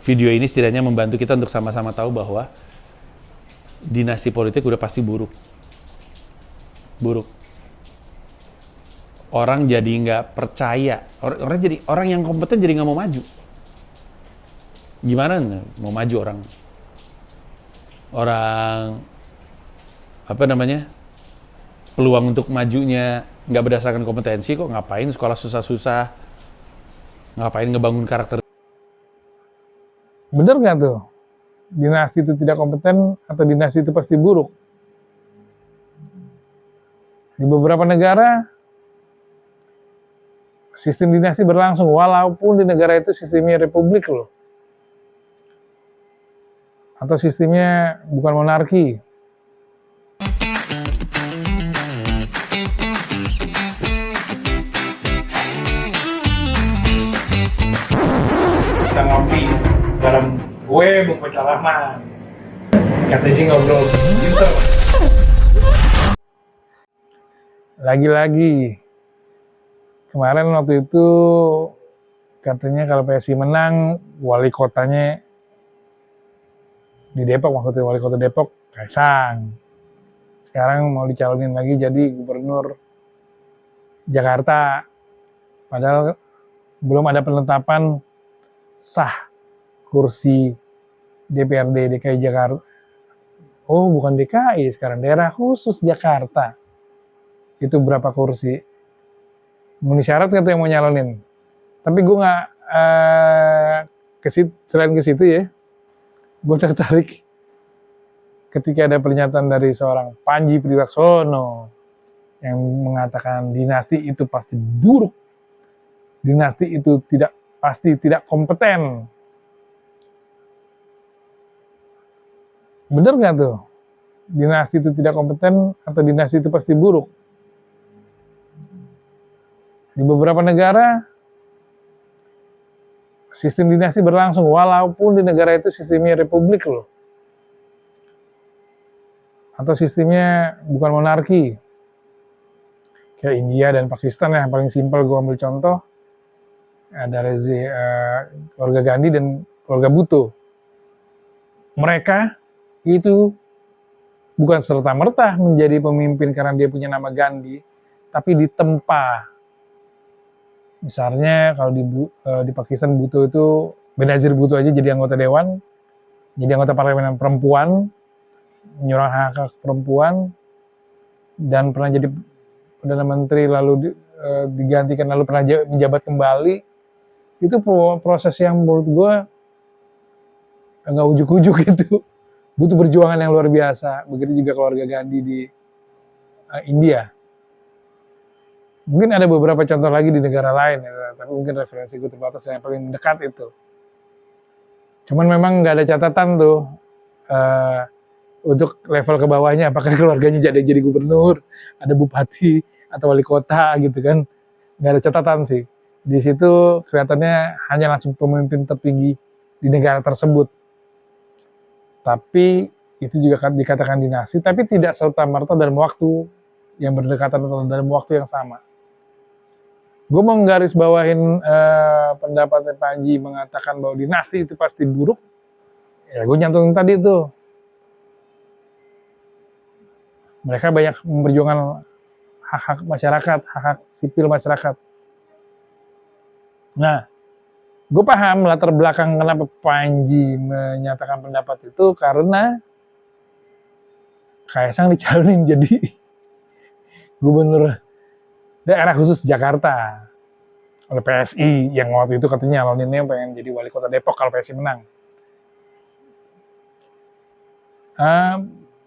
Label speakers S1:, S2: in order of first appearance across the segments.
S1: video ini setidaknya membantu kita untuk sama-sama tahu bahwa dinasti politik udah pasti buruk. Buruk. Orang jadi nggak percaya. Orang yang kompeten jadi nggak mau maju. Gimana mau maju orang apa namanya, peluang untuk majunya nggak berdasarkan kompetensi kok, ngapain sekolah susah-susah, ngapain ngebangun karakter.
S2: Bener nggak tuh? Dinasti itu tidak kompeten atau dinasti itu pasti buruk? Di beberapa negara, sistem dinasti berlangsung, walaupun di negara itu sistemnya republik loh. Atau sistemnya bukan monarki. Kita ngopi bareng gue, Bung Pecalaman. Katanya sih ngobrol gitu. Lagi-lagi, kemarin waktu itu katanya kalau PSI menang, wali kotanya di Depok, waktu itu wali kota Depok, Kaisang. Sekarang mau dicalonin lagi jadi gubernur Jakarta. Padahal belum ada penetapan sah kursi DPRD DKI Jakarta. Oh, bukan DKI sekarang, daerah khusus Jakarta. Itu berapa kursi? Memenuhi syarat nggak tuh yang mau nyalonin? Tapi gue nggak selain ke situ ya, gue tertarik ketika ada pernyataan dari seorang Panji Pragiwaksono yang mengatakan dinasti itu pasti buruk, dinasti itu pasti tidak kompeten. Bener nggak tuh? Dinasti itu tidak kompeten atau dinasti itu pasti buruk? Di beberapa negara, sistem dinasti berlangsung, walaupun di negara itu sistemnya republik loh. Atau sistemnya bukan monarki. Kayak India dan Pakistan yang paling simpel gue ambil contoh. Ada keluarga Gandhi dan keluarga Bhutto. Mereka itu bukan serta-merta menjadi pemimpin karena dia punya nama Gandhi, tapi ditempa. Misalnya kalau di Pakistan Bhutto itu, Benazir Bhutto aja jadi anggota dewan, jadi anggota parlemen perempuan, menyuarakan hak perempuan, dan pernah jadi Perdana Menteri lalu digantikan lalu pernah menjabat kembali. Itu proses yang menurut gue nggak ujuk-ujuk gitu, butuh perjuangan yang luar biasa. Begitu juga keluarga Gandhi di India. Mungkin ada beberapa contoh lagi di negara lain, ya, tapi mungkin referensi gue terbatas, yang paling dekat itu. Cuman memang nggak ada catatan tuh untuk level ke bawahnya, apakah keluarganya jadi gubernur, ada bupati atau wali kota gitu kan, nggak ada catatan sih. Di situ kelihatannya hanya langsung pemimpin tertinggi di negara tersebut. Tapi itu juga dikatakan dinasti, tapi tidak serta-merta dalam waktu yang berdekatan atau dalam waktu yang sama. Gue mau garis bawahin pendapatnya Panji mengatakan bahwa dinasti itu pasti buruk. Ya gue nyantumin tadi tuh. Mereka banyak memperjuangkan hak-hak masyarakat, hak-hak sipil masyarakat. Nah, gue paham latar belakang kenapa Panji menyatakan pendapat itu, karena Kaisang dicalonin jadi gubernur daerah khusus Jakarta oleh PSI, yang waktu itu katanya nyaloninnya pengen jadi wali kota Depok kalau PSI menang.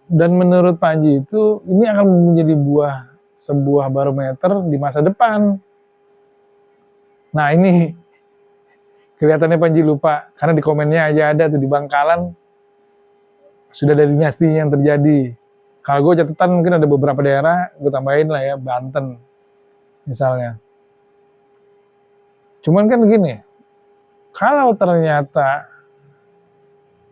S2: Dan menurut Panji itu ini akan menjadi sebuah barometer di masa depan. Nah ini kelihatannya Panji lupa, karena di komennya aja ada tuh di Bangkalan sudah ada dinasti yang terjadi. Kalau gue catatan mungkin ada beberapa daerah, gue tambahin lah ya, Banten misalnya. Cuman kan begini, kalau ternyata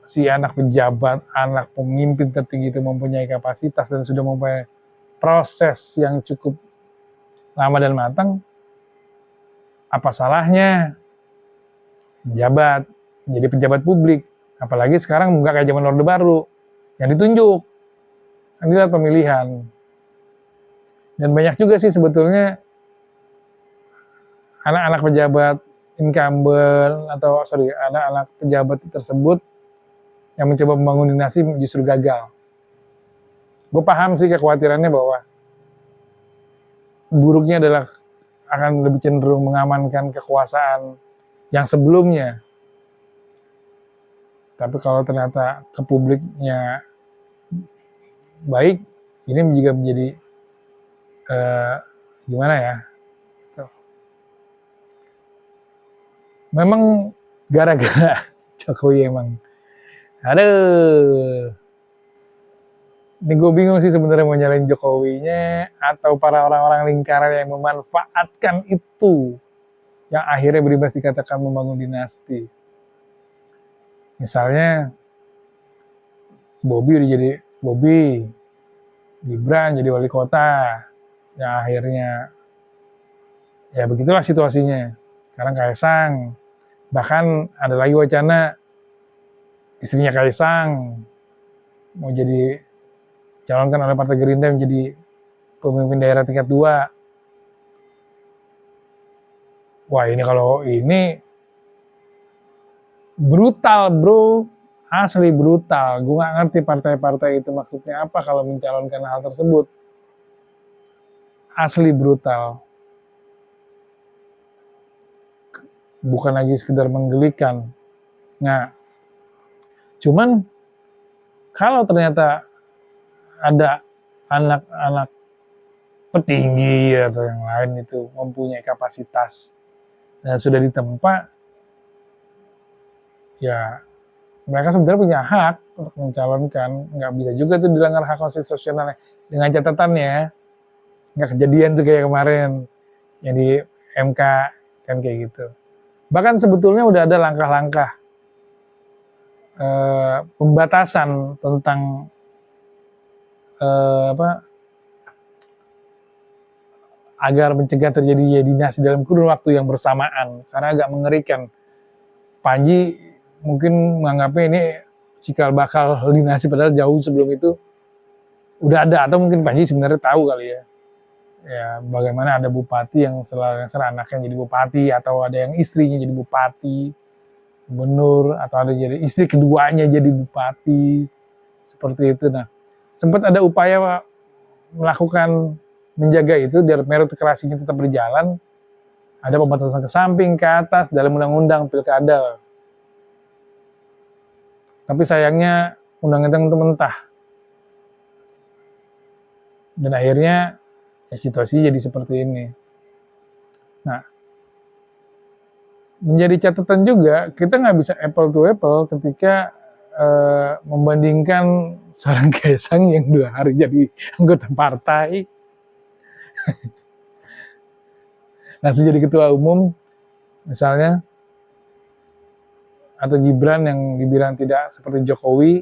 S2: si anak pejabat, anak pemimpin tertinggi itu mempunyai kapasitas dan sudah mempunyai proses yang cukup lama dan matang, apa salahnya menjabat? menjadi pejabat publik. Apalagi sekarang nggak kayak zaman Orde Baru, yang ditunjuk, kan dilihat pemilihan. Dan banyak juga sih sebetulnya anak-anak pejabat incumbent atau anak-anak pejabat tersebut yang mencoba membangun dinasti justru gagal. Gue paham sih kekhawatirannya bahwa buruknya adalah akan lebih cenderung mengamankan kekuasaan yang sebelumnya. Tapi kalau ternyata ke publiknya baik, ini juga menjadi gimana ya? Memang gara-gara Jokowi emang. Aduh. Ini gue bingung sih sebenarnya mau nyalain Jokowinya atau para orang-orang lingkaran yang memanfaatkan itu yang akhirnya berimbas dikatakan membangun dinasti. Misalnya Bobi, Gibran jadi wali kota, yang akhirnya ya begitulah situasinya. Sekarang Kaisang, bahkan ada lagi wacana istrinya Kaisang mau jadi calonkan oleh Partai Gerindra menjadi pemimpin daerah tingkat 2. Wah ini kalau ini brutal bro, asli brutal. Gue gak ngerti partai-partai itu maksudnya apa kalau mencalonkan hal tersebut. Asli brutal. Bukan lagi sekedar menggelikan. Nah, cuman kalau ternyata ada anak-anak petinggi atau yang lain itu mempunyai kapasitas dan sudah ditempa, ya mereka sebenarnya punya hak untuk mencalonkan. Nggak bisa juga tuh dilanggar hak konstitusional dengan catatannya nggak kejadian tuh kayak kemarin yang di MK kan kayak gitu. Bahkan sebetulnya udah ada langkah-langkah pembatasan tentang agar mencegah terjadinya dinasti dalam kurun waktu yang bersamaan, karena agak mengerikan. Panji mungkin menganggapnya ini cikal bakal dinasti, padahal jauh sebelum itu udah ada, atau mungkin Panji sebenarnya tahu kali ya. Ya bagaimana ada bupati yang setelah anaknya jadi bupati, atau ada yang istrinya jadi bupati, gubernur, atau ada jadi istri keduanya jadi bupati, seperti itu. Nah, sempat ada upaya melakukan menjaga itu biar meritokrasinya tetap berjalan, ada pembatasan ke samping, ke atas dalam undang-undang pilkada. Tapi sayangnya undang-undang itu mentah. Dan akhirnya ya, situasi jadi seperti ini. Nah, menjadi catatan juga, kita nggak bisa apple to apple ketika membandingkan seorang Kaisang yang 2 hari jadi anggota partai, langsung jadi ketua umum, misalnya, atau Gibran yang dibilang tidak seperti Jokowi,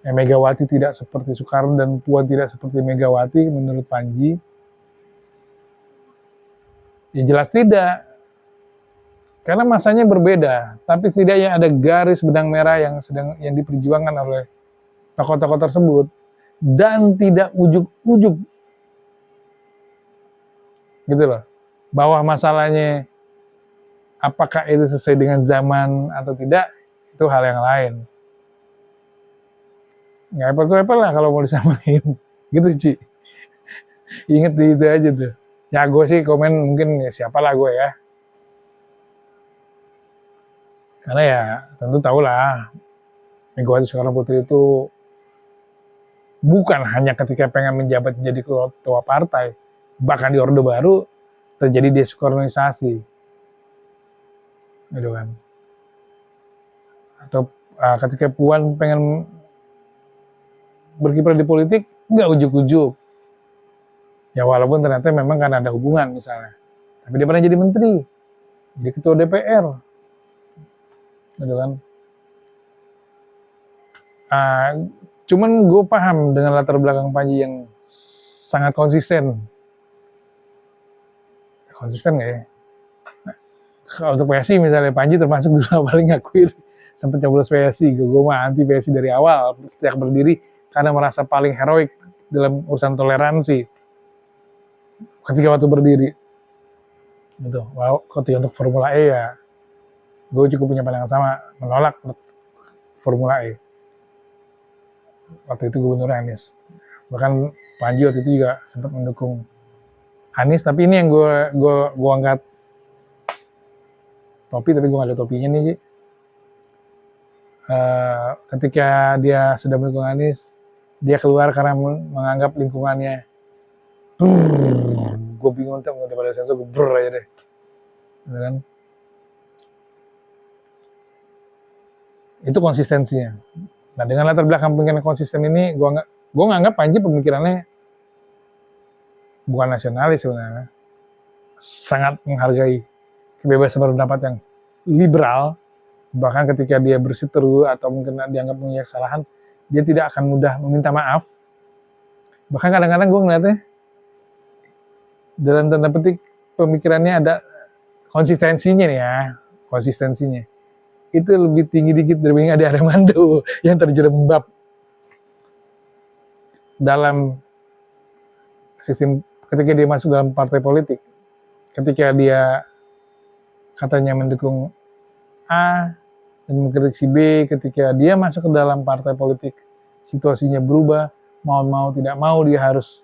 S2: Megawati tidak seperti Soekarno, dan Puan tidak seperti Megawati menurut Panji. Ya jelas tidak, karena masanya berbeda, tapi setidaknya ada garis benang merah yang diperjuangkan oleh tokoh-tokoh tersebut, dan tidak ujuk-ujuk, gitu loh. Bahwa masalahnya apakah itu sesuai dengan zaman atau tidak, itu hal yang lain. Nggak apple-to-apple lah kalau mau disamain, gitu Ci. Ingat itu aja tuh. Ya gue sih komen mungkin ya siapalah gue ya. Karena ya tentu tahulah Megawati Soekarno Putri itu bukan hanya ketika pengen menjabat menjadi ketua partai, bahkan di Orde Baru terjadi desoekarnoisasi, gitu kan. Atau ketika Puan pengen berkiprah di politik, nggak ujuk-ujuk. Ya walaupun ternyata memang karena ada hubungan misalnya, tapi dia pernah jadi menteri, jadi ketua DPR, gitu kan. Cuman gue paham dengan latar belakang Panji yang sangat konsisten nggak ya? Kalau untuk PSI misalnya, Panji termasuk dulu paling ngakuin sempat coblos PSI. Gue mah anti PSI dari awal, sejak berdiri, karena merasa paling heroik dalam urusan toleransi ketika waktu berdiri. Gitu. Wow, ketika untuk Formula E ya, gue cukup punya pandangan sama, menolak Formula E. Waktu itu Gubernur Anies. Bahkan Panji waktu itu juga sempat mendukung Anies, tapi ini yang gue angkat topi, tapi gue gak ada topinya nih, Ji. Ketika dia sudah mendukung Anies, dia keluar karena menganggap lingkungannya gue bingung tuh daripada sensor, gue aja deh, gitu kan. Itu konsistensinya. Nah, dengan latar belakang pemikiran konsisten ini, gue nganggap Panji pemikirannya bukan nasionalis sebenarnya, sangat menghargai kebebasan berpendapat yang liberal. Bahkan ketika dia berseteru atau mungkin dianggap punya kesalahan, dia tidak akan mudah meminta maaf. Bahkan kadang-kadang gue ngeliatnya dalam tanda petik pemikirannya ada konsistensinya nih ya, konsistensinya itu lebih tinggi dikit dibanding Ade Armando yang terjerembab dalam sistem ketika dia masuk dalam partai politik. Ketika dia katanya mendukung A dan mengkritik si B, ketika dia masuk ke dalam partai politik, situasinya berubah, mau tidak mau dia harus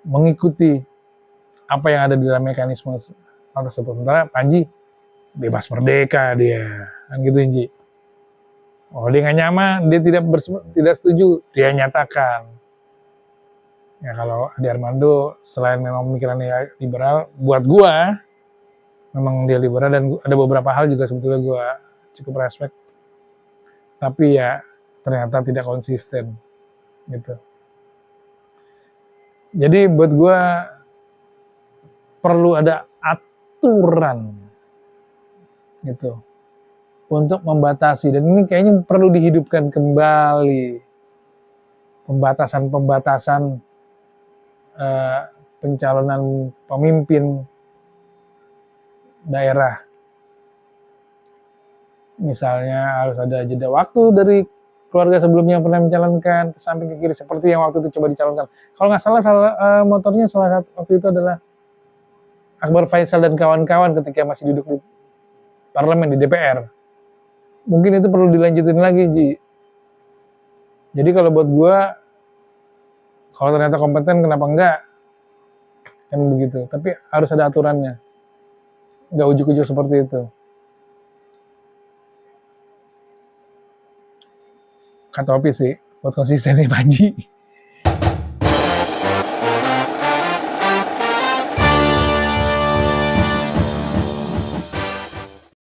S2: mengikuti apa yang ada di dalam mekanisme tersebut. Sementara Panji bebas merdeka dia, kan gitu Inji. Oh, dia nggak nyaman, dia tidak setuju, dia nyatakan. Ya kalau Ade Armando selain memang pemikirannya liberal, buat gua memang dia liberal, dan ada beberapa hal juga sebetulnya gua cukup respect. Tapi ya ternyata tidak konsisten gitu. Jadi buat gua perlu ada aturan gitu untuk membatasi, dan ini kayaknya perlu dihidupkan kembali pembatasan pencalonan pemimpin daerah. Misalnya harus ada jeda waktu dari keluarga sebelumnya yang pernah mencalonkan ke samping ke kiri, seperti yang waktu itu coba dicalonkan. Kalau nggak salah motornya salah satu waktu itu adalah Akbar Faisal dan kawan-kawan ketika masih duduk di parlemen, di DPR. Mungkin itu perlu dilanjutin lagi, Ji. Jadi kalau buat gua, kalau ternyata kompeten kenapa enggak? Kan begitu. Tapi harus ada aturannya. Nggak ujuk-ujuk seperti itu. Kata Opi sih, buat konsisten nih Panji.